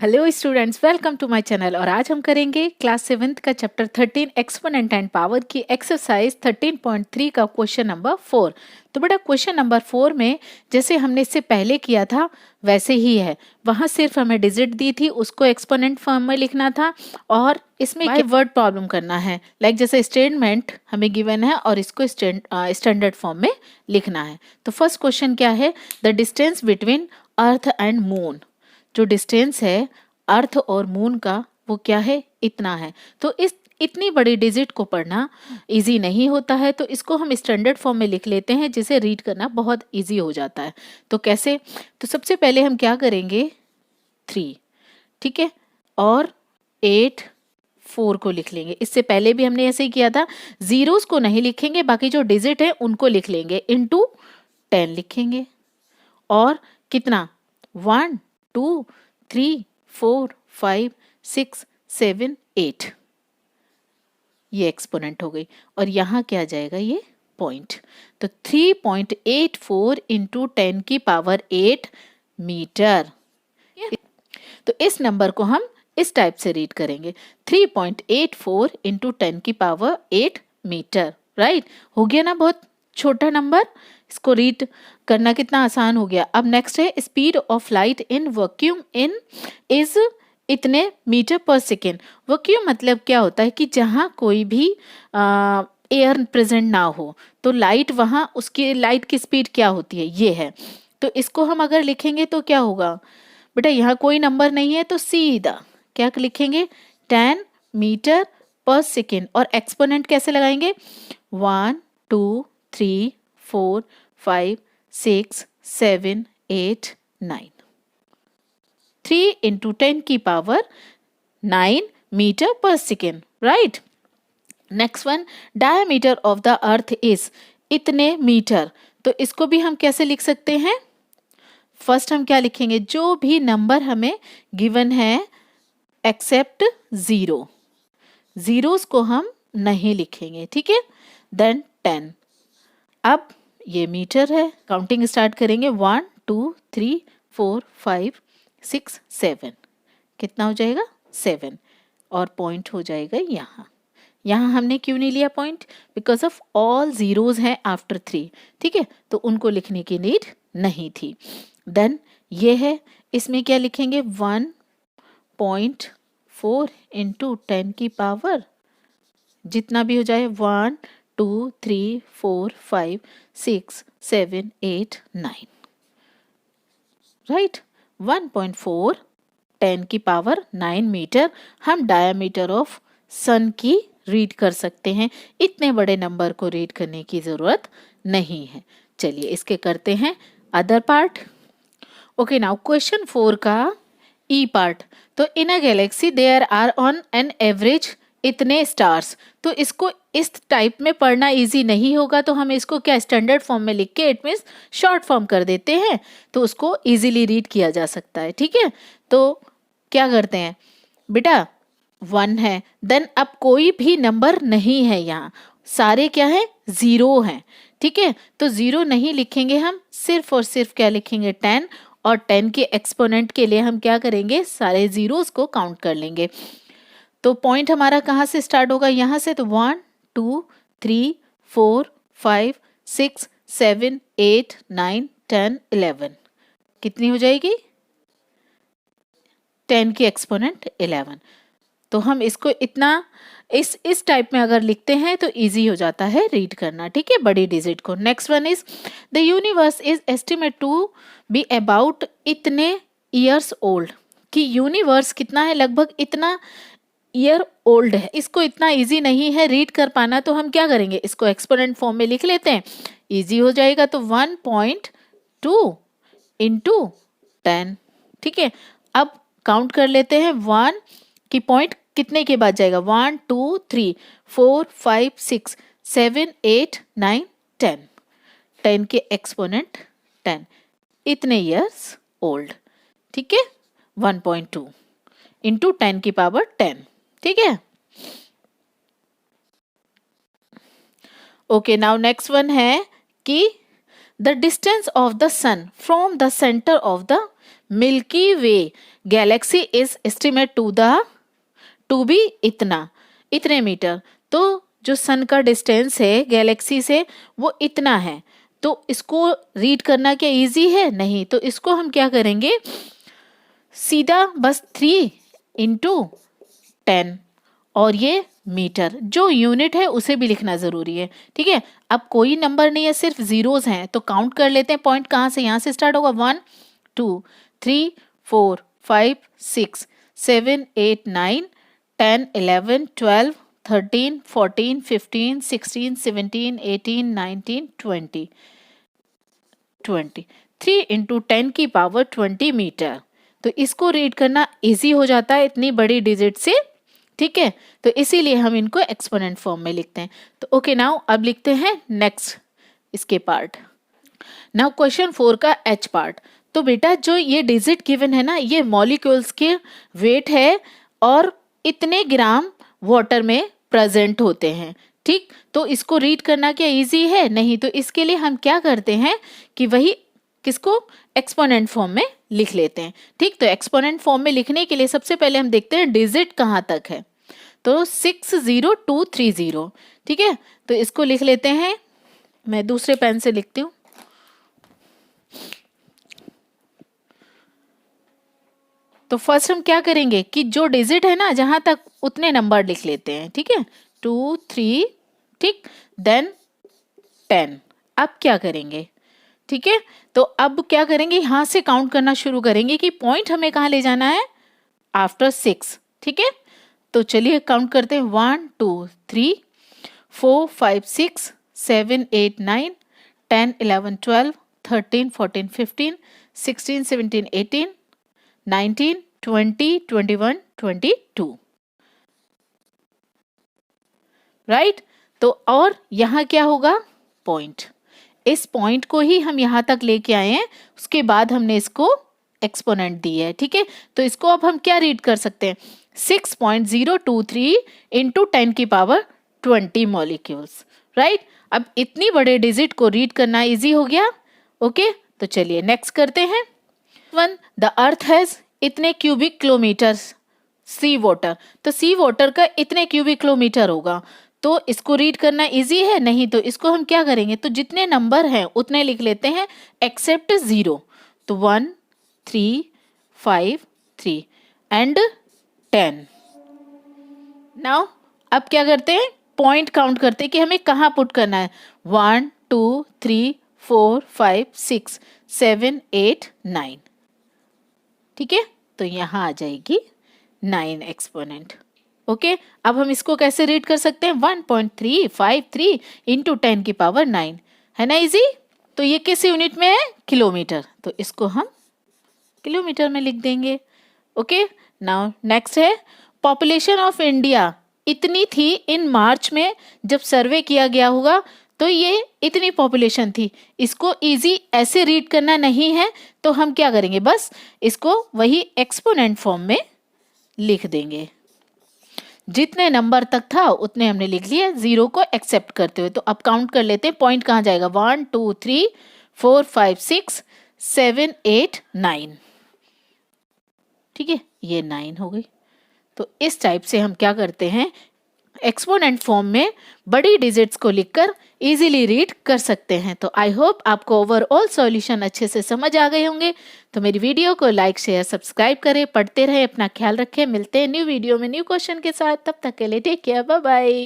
Hello students, welcome to my channel. और आज हम करेंगे क्लास 7th का चैप्टर 13 एक्सपोनेंट एंड पावर की एक्सरसाइज 13.3 का क्वेश्चन नंबर 4। तो बेटा क्वेश्चन नंबर 4 में जैसे हमने इससे पहले किया था वैसे ही है। वहाँ सिर्फ हमें डिजिट दी थी, उसको एक्सपोनेंट फॉर्म में लिखना था और इसमें क्या वर्ड प्रॉब्लम करना है। लाइक जैसे स्टेटमेंट हमें गिवन है और इसको स्टैंडर्ड फॉर्म में लिखना है। तो फर्स्ट क्वेश्चन क्या है, the distance between earth and moon. जो डिस्टेंस है अर्थ और मून का वो क्या है, इतना है। तो इस इतनी बड़ी डिजिट को पढ़ना इजी नहीं होता है, तो इसको हम स्टैंडर्ड फॉर्म में लिख लेते हैं जिसे रीड करना बहुत इजी हो जाता है। तो कैसे, तो सबसे पहले हम क्या करेंगे 3, ठीक है, और 8 4 को लिख लेंगे। इससे पहले भी हमने ऐसे ही किया था, जीरोस को नहीं लिखेंगे, बाकी जो डिजिट है उनको लिख लेंगे, इनटू 10 लिखेंगे। और कितना 1 2 3 4 5 6 7 8, ये एक्सपोनेंट हो गई। और यहाँ क्या आ जाएगा, ये पॉइंट। तो 3.84 इंटू 10 की पावर 8 मीटर। तो इस नंबर को हम इस टाइप से रीड करेंगे, 3.84 इंटू 10 की पावर 8 मीटर। राइट, हो गया ना, बहुत छोटा नंबर, इसको रीड करना कितना आसान हो गया। अब नेक्स्ट है speed of light in vacuum in is इतने मीटर पर सेकेंड। वैक्यूम मतलब क्या होता है कि जहाँ कोई भी एयर प्रेजेंट ना हो तो लाइट वहाँ, उसकी लाइट की स्पीड क्या होती है, ये है। तो इसको हम अगर लिखेंगे तो क्या होगा बेटा, यहाँ कोई नंबर नहीं है तो सीधा क्या लिखेंगे 10 मीटर पर सेकेंड। और एक्सपोनेंट कैसे लगाएंगे, 1 2 3 4 5 6 7 8 9, 3 इंटू 10 की पावर 9 मीटर पर second. Right, next one, diameter of the earth is इतने मीटर। तो इसको भी हम कैसे लिख सकते हैं, फर्स्ट हम क्या लिखेंगे, जो भी नंबर हमें गिवन है एक्सेप्ट जीरो, जीरोस को हम नहीं लिखेंगे, ठीक है। देन 10, अब ये मीटर है, काउंटिंग स्टार्ट करेंगे 1 2 3 4 5 6 7, कितना हो जाएगा 7, और पॉइंट हो जाएगा यहाँ। यहाँ हमने क्यों नहीं लिया point, because of all zeros हैं आफ्टर 3, ठीक है, तो उनको लिखने की नीड नहीं थी। देन ये है, इसमें क्या लिखेंगे 1.4 इंटू 10 की पावर जितना भी हो जाए 1 2 3 4 5 6 7 8 9, राइट, 1.4 10 की पावर 9 मीटर हम डायमीटर ऑफ सन की रीड कर सकते हैं। इतने बड़े नंबर को रीड करने की जरूरत नहीं है। चलिए इसके करते हैं other part. Okay, now question 4 का ई पार्ट। तो in a galaxy there are on an average इतने स्टार्स। तो इसको इस टाइप में पढ़ना इजी नहीं होगा, तो हम इसको क्या स्टैंडर्ड फॉर्म में लिख के इट मीन्स शॉर्ट फॉर्म कर देते हैं, तो उसको इजीली रीड किया जा सकता है, ठीक है। तो क्या करते हैं बेटा, 1 है, देन अब कोई भी नंबर नहीं है, यहाँ सारे क्या है, जीरो हैं, ठीक है। तो जीरो नहीं लिखेंगे हम, सिर्फ और सिर्फ क्या लिखेंगे 10, और 10 के एक्सपोनेंट के लिए हम क्या करेंगे, सारे जीरोस को काउंट कर लेंगे। तो पॉइंट हमारा कहाँ से स्टार्ट होगा, यहाँ से। तो 1 2 3 4 5 6 7 8 9 10 11, कितनी हो जाएगी 10 की एक्सपोनेंट 11। तो हम इसको इतना इस टाइप में अगर लिखते हैं तो इजी हो जाता है रीड करना, ठीक है, बड़ी डिजिट को। Next one is the universe is estimate to be about इतने ईयर्स ओल्ड। कि यूनिवर्स कितना है, लगभग इतना ईयर ओल्ड है। इसको इतना इजी नहीं है रीड कर पाना, तो हम क्या करेंगे, इसको एक्सपोनेंट फॉर्म में लिख लेते हैं, इजी हो जाएगा। तो 1.2 इंटू 10, ठीक है। अब काउंट कर लेते हैं, 1 की पॉइंट कितने के बाद जाएगा, 1 2 3 4 5 6 7 8 9 10, 10 के एक्सपोनेंट 10, इतने ईयर्स ओल्ड, ठीक है। 1.2 इंटू 10 की पावर 10, ठीक है। ओके, नाउ नेक्स्ट वन है कि the distance of the sun from the centre of the Milky Way galaxy is estimate to be इतने मीटर। तो जो सन का डिस्टेंस है गैलेक्सी से वो इतना है। तो इसको रीड करना क्या इजी है? नहीं। तो इसको हम क्या करेंगे, सीधा बस 3 इंटू 10 और ये मीटर, जो यूनिट है उसे भी लिखना जरूरी है। ठीक है, अब कोई नंबर नहीं है, सिर्फ जीरोस हैं, तो काउंट कर लेते हैं। पॉइंट कहाँ से? यहाँ से स्टार्ट होगा। 1 2 3 4 5 6 7 8 9 10 11 12 13 14 15 16 17 18 19 20 3 इंटू 10 की पावर 20 मीटर। तो इसको रीड करना इजी हो जाता है इतनी बड़ी डिजिट से। ठीक है, तो इसीलिए हम इनको एक्सपोनेंट फॉर्म में लिखते हैं। तो ओके, नाउ अब लिखते हैं नेक्स्ट इसके पार्ट। नाउ क्वेश्चन 4 का एच पार्ट। तो बेटा जो ये डिजिट गिवन है ना, ये मॉलिक्यूल्स के वेट है और इतने ग्राम वाटर में प्रेजेंट होते हैं। ठीक, तो इसको रीड करना क्या इजी है? नहीं। तो इसके लिए हम क्या करते हैं कि वही किसको एक्सपोनेंट फॉर्म में लिख लेते हैं। ठीक, तो एक्सपोनेंट फॉर्म में लिखने के लिए सबसे पहले हम देखते हैं डिजिट कहाँ तक है। तो 60230। ठीक है, तो इसको लिख लेते हैं। मैं दूसरे पेन से लिखती हूँ। तो फर्स्ट हम क्या करेंगे कि जो डिजिट है ना जहां तक उतने नंबर लिख लेते हैं। ठीक है, 2 3, ठीक, देन 10। अब क्या करेंगे? ठीक है, तो अब क्या करेंगे, यहां से काउंट करना शुरू करेंगे कि पॉइंट हमें कहाँ ले जाना है, आफ्टर 6। ठीक है, तो चलिए काउंट करते हैं। 1 2 3 4 5 6 7 8 9 10 11 12 13 14 15 16 17 18 19 20 21 22। राइट, तो और यहाँ क्या होगा, पॉइंट। इस पॉइंट को ही हम यहाँ तक लेके आए हैं, उसके बाद हमने इसको एक्सपोनेंट दी है। ठीक है, तो इसको अब हम क्या रीड कर सकते हैं, 6.023 इंटू 10 की पावर 20 मॉलिक्यूल्स। राइट, अब इतनी बड़े डिजिट को रीड करना इजी हो गया। ओके, तो चलिए नेक्स्ट करते हैं। द अर्थ हैज इतने क्यूबिक किलोमीटर सी वाटर। तो सी वाटर का इतने क्यूबिक किलोमीटर होगा। तो इसको रीड करना इजी है? नहीं। तो इसको हम क्या करेंगे, तो जितने नंबर हैं उतने लिख लेते हैं एक्सेप्ट 0। तो 1 3 5 3 एंड 10। नाउ अब क्या करते हैं, पॉइंट काउंट करते हैं कि हमें कहाँ पुट करना है। 1 2 3 4 5 6 7 8 9। ठीक है, तो यहाँ आ जाएगी 9 एक्सपोनेंट। ओके, अब हम इसको कैसे रीड कर सकते हैं, 1.353 इंटू 10 की पावर 9, है ना इजी। तो ये किस यूनिट में है, किलोमीटर, तो इसको हम किलोमीटर में लिख देंगे। ओके, नाउ नेक्स्ट है पॉपुलेशन ऑफ इंडिया इतनी थी इन मार्च में, जब सर्वे किया गया होगा तो ये इतनी पॉपुलेशन थी। इसको इजी ऐसे रीड करना नहीं है, तो हम क्या करेंगे, बस इसको वही एक्सपोनेंट फॉर्म में लिख देंगे। जितने नंबर तक था उतने हमने लिख लिए, 0 को एक्सेप्ट करते हुए। तो अब काउंट कर लेते हैं, पॉइंट कहाँ जाएगा, 1 2 3 4 5 6 7 8 9। ठीक है, ये 9 हो गई। तो इस टाइप से हम क्या करते हैं, एक्सपोनेंट फॉर्म में बड़ी डिजिट्स को लिखकर इजीली रीड कर सकते हैं। तो आई होप आपको ओवरऑल सॉल्यूशन अच्छे से समझ आ गए होंगे। तो मेरी वीडियो को लाइक शेयर सब्सक्राइब करें, पढ़ते रहें, अपना ख्याल रखें। मिलते हैं न्यू वीडियो में न्यू क्वेश्चन के साथ। तब तक के लिए टेक केयर, बाय बाय।